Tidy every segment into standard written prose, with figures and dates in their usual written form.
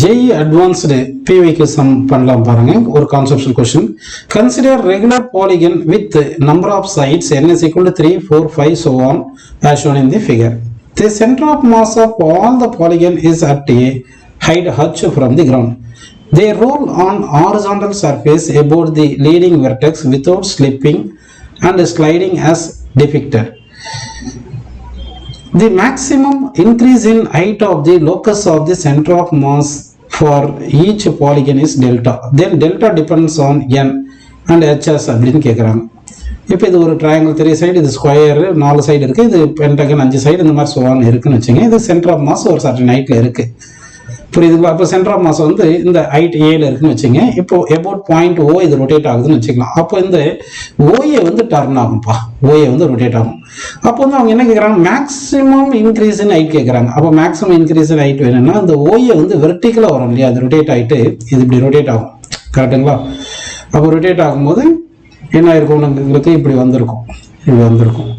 JEE advanced PVQ sum பண்ணலாம் பாருங்க. ஒரு conceptual question. Consider regular polygon with number of sides n is equal to 3, 4, 5 so on as shown in the figure. The center of mass of all the polygon is at a height h from the ground. They roll on horizontal surface about the leading vertex without slipping and sliding as depicted. The maximum increase in height of the locus of the center of mass for each polygon is delta. Then delta depends on n and hs அப்படின்னு கேட்குறாங்க. இப்போ இது ஒரு triangle 3 side, இது square 4 side இருக்குது, இது Pentagon 5 side, இந்த மாதிரி சோவான் இருக்குன்னு வச்சுங்க. இது சென்டர் ஆஃப் மாஸ் ஒரு சர்டன் ஹைட்டில் இருக்குது. புரியுதுங்களா? அப்போ சென்டர் ஆஃப் மாஸ் வந்து இந்த ஹைட் ஏல இருக்குன்னு வச்சுங்க. இப்போ அபவுட் பாயிண்ட் ஓ இது ரொட்டேட் ஆகுதுன்னு வச்சுக்கலாம். அப்போ இந்த ஓஏ வந்து டர்ன் ஆகும்ப்பா, ஓஏ வந்து ரொட்டேட் ஆகும். அப்போ வந்து அவங்க என்ன கேட்குறாங்க, மேக்ஸிமம் இன்க்ரீஸ் இன் ஹைட் கேட்குறாங்க. அப்போ மேக்ஸிமம் இன்க்ரீஸ் இன் ஹைட் வேணும்னா இந்த ஓஏ வந்து வெர்டிக்கலாக வரும் இல்லையா, அது ரொட்டேட் ஆகிட்டு இது இப்படி ரொட்டேட் ஆகும். கரெக்டுங்களா? அப்போ ரொட்டேட் ஆகும்போது என்ன இருக்கும், உங்களுக்கு இப்படி வந்திருக்கும், இப்படி வந்திருக்கும்.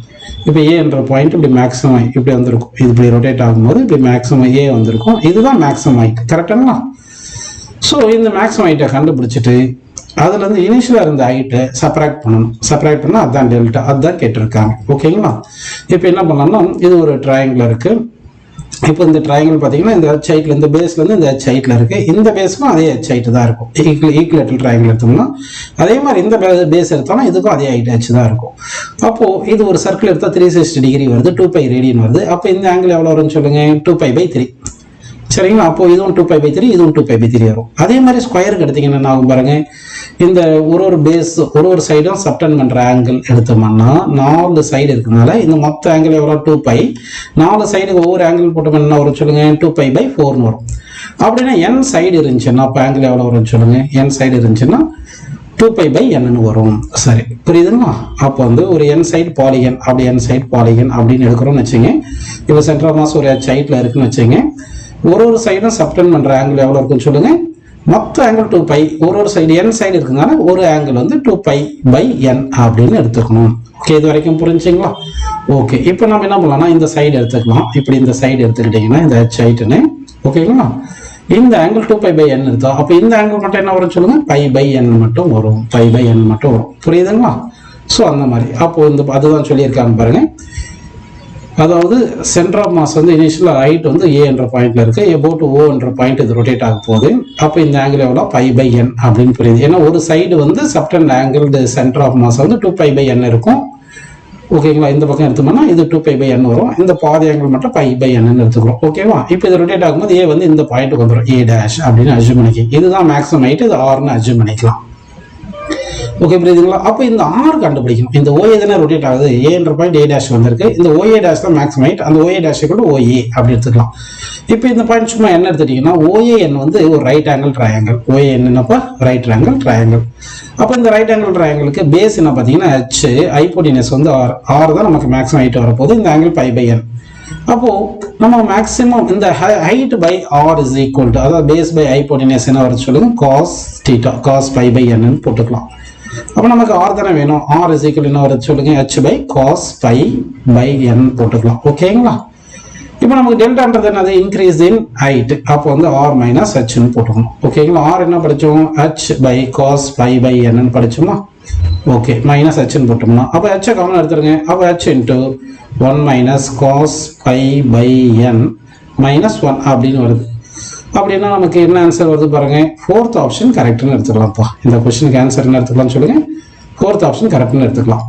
இப்போ ஏன்ற பாயிண்ட் இப்படி மேக்ஸிமம் இப்படி வந்திருக்கும், இது இப்படி ரொட்டேட் ஆகும்போது இப்படி மேக்ஸிமம் ஏ வந்திருக்கும். இதுதான் மேக்ஸிமம் ஹைட். கரெக்டுங்களா? ஸோ இந்த மேக்ஸிமம் ஹைட்டை கண்டுபிடிச்சிட்டு அதுலேருந்து இனிஷியலாக இருந்த ஹைட்டை சப்ராக்ட் பண்ணணும். சப்ராக்ட் பண்ணால் அதுதான் டெல்டா, அதுதான் கேட்டிருக்காங்க. ஓகேங்களா? இப்போ என்ன பண்ணலாம்னா, இது ஒரு ட்ரையாங்கிள் இருக்குது. இப்போ இந்த ட்ரையாங்கிள் பார்த்தீங்கன்னா இந்த ஹெச் ஹைட்ல, இந்த பேஸ்லேருந்து இந்த ஹெச் ஹைட்ல இருக்கு. இந்த பேஸ்க்கும் அதே ஹெச் ஹைட் தான் இருக்கும். ஈக்குவலேட்டரல் ட்ரையாங்கிள் எடுத்தோம்னா அதே மாதிரி இந்த பேஸ் எடுத்தோம்னா இதுக்கும் அதே ஹைட் ஹெச் தான் இருக்கும். அப்போ இது ஒரு சர்க்கிள் எடுத்தால் 360 டிகிரி வருது, 2π ரேடியன் வருது. அப்போ இந்த ஆங்கிள் எவ்வளோ வரும்னு சொல்லுங்க, 2π/3. சரிங்களா? அப்போ இதுவும் 2π/3, இதுவும் 2π/3 வரும். அதே மாதிரி ஸ்கொயருக்கு எடுத்தீங்கன்னா என்ன ஆகும் பாருங்க, இந்த ஒரு பேஸ் ஒரு சைடும் சப்டன் பண்ற ஆங்கிள் எடுத்தோம்னா 4 சைடு இருக்கிறதுனால இந்த மொத்த ஆங்கிள் எவ்வளோ 2π. 4 சைடுக்கு ஒவ்வொரு ஆங்கிள் போட்டோம்னா என்ன வரும் சொல்லுங்க, 2π/4 வரும். அப்படின்னா n சைடு இருந்துச்சுன்னா அப்போ ஆங்கிள் எவ்வளோ வரும்னு சொல்லுங்க, n சைடு இருந்துச்சுன்னா 2π/n வரும். சரி, புரியுதுங்களா? அப்போ வந்து ஒரு n சைடு பாலிகன், அப்படி n சைடு பாலிகன் அப்படின்னு எடுக்கிறோம்னு வச்சுங்க. இப்போ சென்டர் ஆஃப் மாஸ் ஒரு h ஹைட்ல இருக்குன்னு வச்சுங்க. ஒரு சைடும் சப்டன் பண்ற ஆங்கிள் எவ்வளோ இருக்குன்னு சொல்லுங்க, மொத்த ஆங்கிள் 2π. ஒரு சைடு n சைடு இருக்குனால ஒரு ஆங்கிள் வந்து 2π/n அப்படின்னு எடுத்துக்கணும். ஓகே, இது வரைக்கும் புரிஞ்சுங்களா? ஓகே, இப்போ நம்ம என்ன பண்ணலாம்னா இந்த சைடு எடுத்துக்கலாம். இப்படி இந்த சைடு எடுத்துக்கிட்டீங்கன்னா இந்த h ஹைட்னு, ஓகேங்களா? இந்த ஆங்கிள் 2π/n எடுத்தோம். அப்போ இந்த ஆங்கிள் மட்டும் என்ன வரும் சொல்லுங்க, π/n மட்டும் வரும், π/n மட்டும் வரும். புரியுதுங்களா? ஸோ அந்த மாதிரி அப்போ இந்த அதுதான் சொல்லியிருக்காங்க பாருங்க. அதாவது சென்டர் ஆஃப் மாஸ் வந்து இனிஷியல் ஹைட் வந்து ஏ என்ற பாயிண்ட்ல இருக்கு, அபவுட் ஓ என்ற பாயிண்ட் இது ரொட்டேட் ஆக போகுது. அப்போ இந்த ஆங்கிள் எவ்வளோ π/n அப்படின்னு புரியுது. ஏன்னா ஒரு சைடு வந்து சப்டன் ஆங்கிள் சென்டர் ஆஃப் மாஸ் வந்து 2π/n இருக்கும். ஓகேங்களா? இந்த பக்கம் எடுத்தோம்னா இது 2π/n வரும். இந்த பாதி ஆங்கிள் மட்டும் π/n எடுத்துக்கிறோம். ஓகேவா? இப்போ இது ரொட்டேட் ஆகும்போது ஏ வந்து இந்த பாயிண்ட்டுக்கு வந்துடும், a' அப்படின்னு அஜூம் பண்ணிக்கலாம். இதுதான் மேக்ஸிமம் ஹைட், இது ஆர்னு அஜூம் பண்ணிக்கலாம். ஓகே, புரியுதுங்களா? அப்போ இந்த ஆர் கண்டுபிடிக்கணும். இந்த ஓஏ தானே ரொட்டேட் ஆகுது, ஏன்ற பாயிண்ட் a' வந்திருக்கு. இந்த OA' தான் மேக்ஸிமம் ஹைட், அந்த OA' கூட OA அப்படி எடுத்துக்கலாம். இப்போ இந்த பாயிண்ட் சும்மா என்ன எடுத்துட்டீங்கன்னா OAN வந்து ஒரு ரைட் ஆங்கிள் ட்ரையாங்கிள். OAN என்னப்பா, ரைட் ஆங்கிள் ட்ரையாங்கிள். அப்போ இந்த ரைட் ஆங்கிள் ட்ரையாங்கிளுக்கு பேஸ் என்ன பார்த்தீங்கன்னா h, ஹைப்போடினஸ் வந்து ஆர் தான் நமக்கு மேக்ஸிமம் ஹைட் வரப்போகுது. இந்த ஆங்கிள் π/n. அப்போ நம்ம மேக்ஸிமம் இந்த height by R is equal to, அதாவது பேஸ் பை ஹைப்போடினஸ் என்ன வருது சொல்லுங்க, காஸ் தீட்டா, காஸ் π/n போட்டுக்கலாம். அப்போ நமக்கு ஆர் தானே வேணும், ஆர் இஸ் ஈக்குவல் என்ன வருது சொல்லுங்க, h/cos π/n போட்டுக்கலாம். ஓகேங்களா? இப்போ நமக்கு டெல்டான்றது என்னது, இன்க்ரீஸ் இன் ஹைட். அப்போ வந்து ஆர் மைனஸ் ஹெச்னு போட்டுக்கணும். ஓகேங்களா? ஆர் என்ன படித்தோம், h/cos π/n படிச்சோமா? ஓகே, மைனஸ் ஹெச்னு போட்டோம்னா அப்போ ஹெச்சை காமன் எடுத்துருங்க. அப்போ h இன்ட்டு 1 - cos π/n -1 அப்படின்னு வருது. அப்படின்னா நமக்கு என்ன ஆன்சர் வருது பாருங்க, 4th ஆப்ஷன் கரெக்ட்னு எடுத்துக்கலாம்ப்பா. இந்த கொஸ்டினுக்கு ஆன்சர் என்ன எடுத்துக்கலாம்னு சொல்லுங்க, 4th ஆப்ஷன் கரெக்ட்னு எடுத்துக்கலாம்.